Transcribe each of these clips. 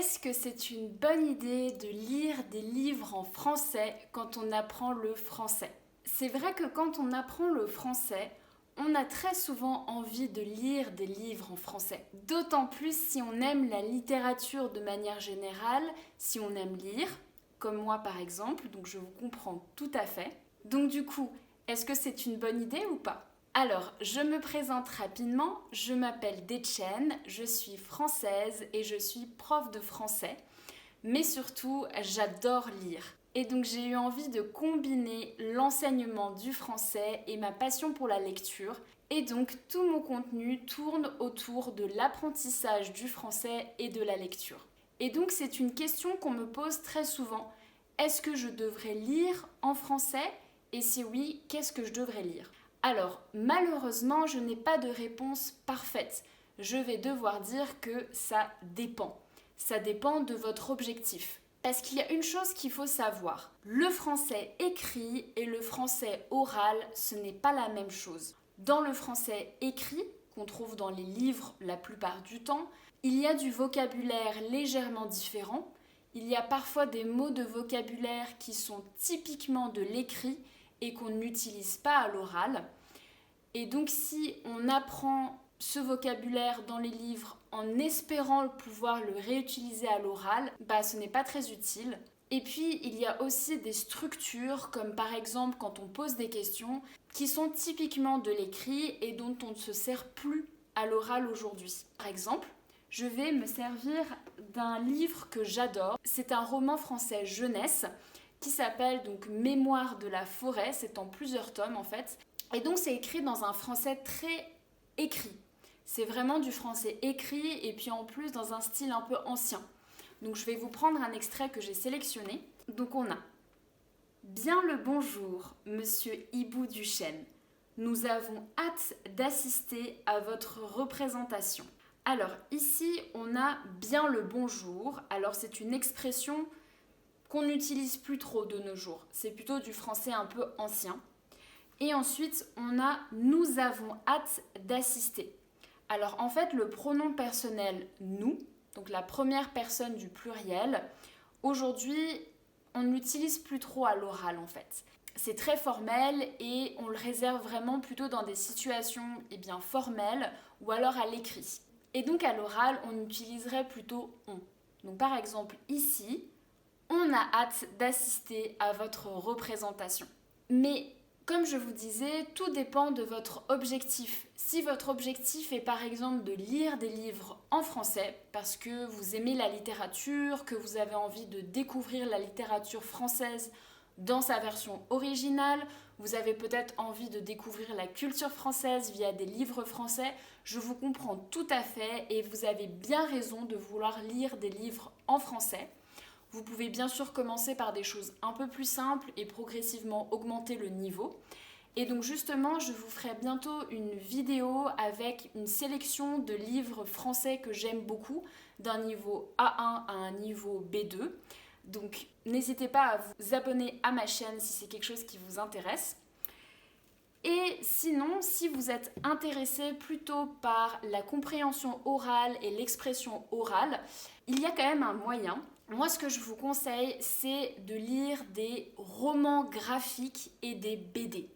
Est-ce que c'est une bonne idée de lire des livres en français quand on apprend le français? C'est vrai que quand on apprend le français, on a très souvent envie de lire des livres en français. D'autant plus si on aime la littérature de manière générale, si on aime lire, comme moi par exemple, donc je vous comprends tout à fait. Donc du coup, est-ce que c'est une bonne idée ou pas? Alors, je me présente rapidement, je m'appelle Dechen, je suis française et je suis prof de français, mais surtout, j'adore lire. Et donc j'ai eu envie de combiner l'enseignement du français et ma passion pour la lecture. Et donc tout mon contenu tourne autour de l'apprentissage du français et de la lecture. Et donc c'est une question qu'on me pose très souvent. Est-ce que je devrais lire en français? Et si oui, qu'est-ce que je devrais lire? Alors, malheureusement, je n'ai pas de réponse parfaite. Je vais devoir dire que ça dépend. Ça dépend de votre objectif. Parce qu'il y a une chose qu'il faut savoir. Le français écrit et le français oral, ce n'est pas la même chose. Dans le français écrit, qu'on trouve dans les livres la plupart du temps, il y a du vocabulaire légèrement différent. Il y a parfois des mots de vocabulaire qui sont typiquement de l'écrit et qu'on n'utilise pas à l'oral. Et donc si on apprend ce vocabulaire dans les livres en espérant pouvoir le réutiliser à l'oral, ce n'est pas très utile. Et puis il y a aussi des structures comme par exemple quand on pose des questions qui sont typiquement de l'écrit et dont on ne se sert plus à l'oral aujourd'hui. Par exemple, je vais me servir d'un livre que j'adore. C'est un roman français jeunesse qui s'appelle donc Mémoire de la forêt, c'est en plusieurs tomes en fait. Et donc c'est écrit dans un français très écrit. C'est vraiment du français écrit et puis en plus dans un style un peu ancien. Donc je vais vous prendre un extrait que j'ai sélectionné. Donc on a Bien le bonjour, monsieur Hibou Duchesne. Nous avons hâte d'assister à votre représentation. Alors ici on a bien le bonjour. Alors c'est une expression qu'on n'utilise plus trop de nos jours. C'est plutôt du français un peu ancien. Et ensuite, on a nous avons hâte d'assister. Alors en fait, le pronom personnel nous, donc la première personne du pluriel, aujourd'hui, on ne l'utilise plus trop à l'oral en fait. C'est très formel et on le réserve vraiment plutôt dans des situations formelles ou alors à l'écrit. Et donc à l'oral, on utiliserait plutôt on. Donc par exemple ici, on a hâte d'assister à votre représentation. Mais comme je vous disais, tout dépend de votre objectif. Si votre objectif est par exemple de lire des livres en français parce que vous aimez la littérature, que vous avez envie de découvrir la littérature française dans sa version originale, vous avez peut-être envie de découvrir la culture française via des livres français, je vous comprends tout à fait et vous avez bien raison de vouloir lire des livres en français. Vous pouvez bien sûr commencer par des choses un peu plus simples et progressivement augmenter le niveau. Et donc justement, je vous ferai bientôt une vidéo avec une sélection de livres français que j'aime beaucoup, d'un niveau A1 à un niveau B2. Donc n'hésitez pas à vous abonner à ma chaîne si c'est quelque chose qui vous intéresse. Et sinon, si vous êtes intéressé plutôt par la compréhension orale et l'expression orale, il y a quand même un moyen. Moi, ce que je vous conseille, c'est de lire des romans graphiques et des BD.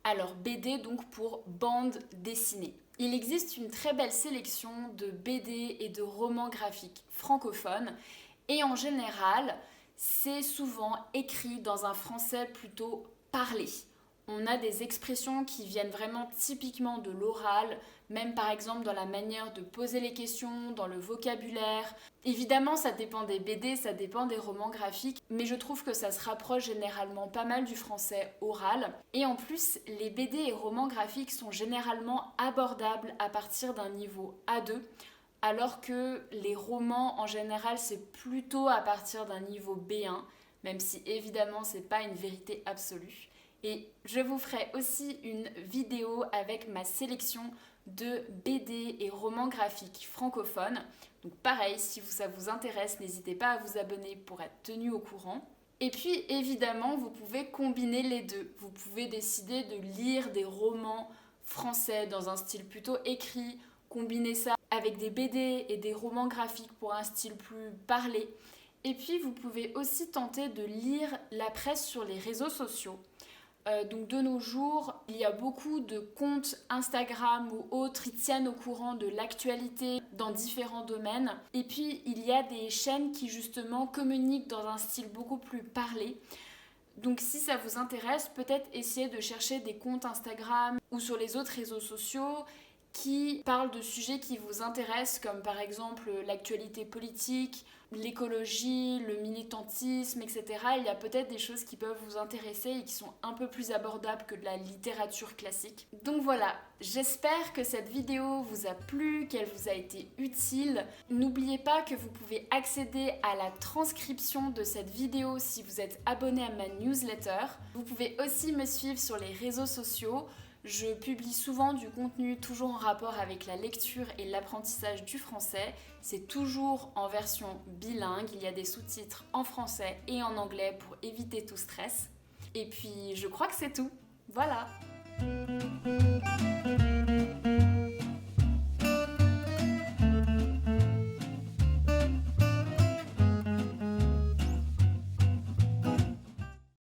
Alors, BD donc pour bande dessinée. Il existe une très belle sélection de BD et de romans graphiques francophones et en général, c'est souvent écrit dans un français plutôt parlé. On a des expressions qui viennent vraiment typiquement de l'oral, même par exemple dans la manière de poser les questions, dans le vocabulaire. Évidemment, ça dépend des BD, ça dépend des romans graphiques, mais je trouve que ça se rapproche généralement pas mal du français oral. Et en plus, les BD et romans graphiques sont généralement abordables à partir d'un niveau A2, alors que les romans en général, c'est plutôt à partir d'un niveau B1, même si évidemment, c'est pas une vérité absolue. Et je vous ferai aussi une vidéo avec ma sélection de BD et romans graphiques francophones. Donc pareil, si ça vous intéresse, n'hésitez pas à vous abonner pour être tenu au courant. Et puis évidemment, vous pouvez combiner les deux. Vous pouvez décider de lire des romans français dans un style plutôt écrit, combiner ça avec des BD et des romans graphiques pour un style plus parlé. Et puis vous pouvez aussi tenter de lire la presse sur les réseaux sociaux. Donc de nos jours, il y a beaucoup de comptes Instagram ou autres qui tiennent au courant de l'actualité dans différents domaines. Et puis il y a des chaînes qui justement communiquent dans un style beaucoup plus parlé. Donc si ça vous intéresse, peut-être essayez de chercher des comptes Instagram ou sur les autres réseaux sociaux qui parlent de sujets qui vous intéressent, comme par exemple l'actualité politique, l'écologie, le militantisme, etc. Il y a peut-être des choses qui peuvent vous intéresser et qui sont un peu plus abordables que de la littérature classique. Donc voilà, j'espère que cette vidéo vous a plu, qu'elle vous a été utile. N'oubliez pas que vous pouvez accéder à la transcription de cette vidéo si vous êtes abonné à ma newsletter. Vous pouvez aussi me suivre sur les réseaux sociaux. Je publie souvent du contenu toujours en rapport avec la lecture et l'apprentissage du français. C'est toujours en version bilingue, il y a des sous-titres en français et en anglais pour éviter tout stress. Et puis je crois que c'est tout. Voilà.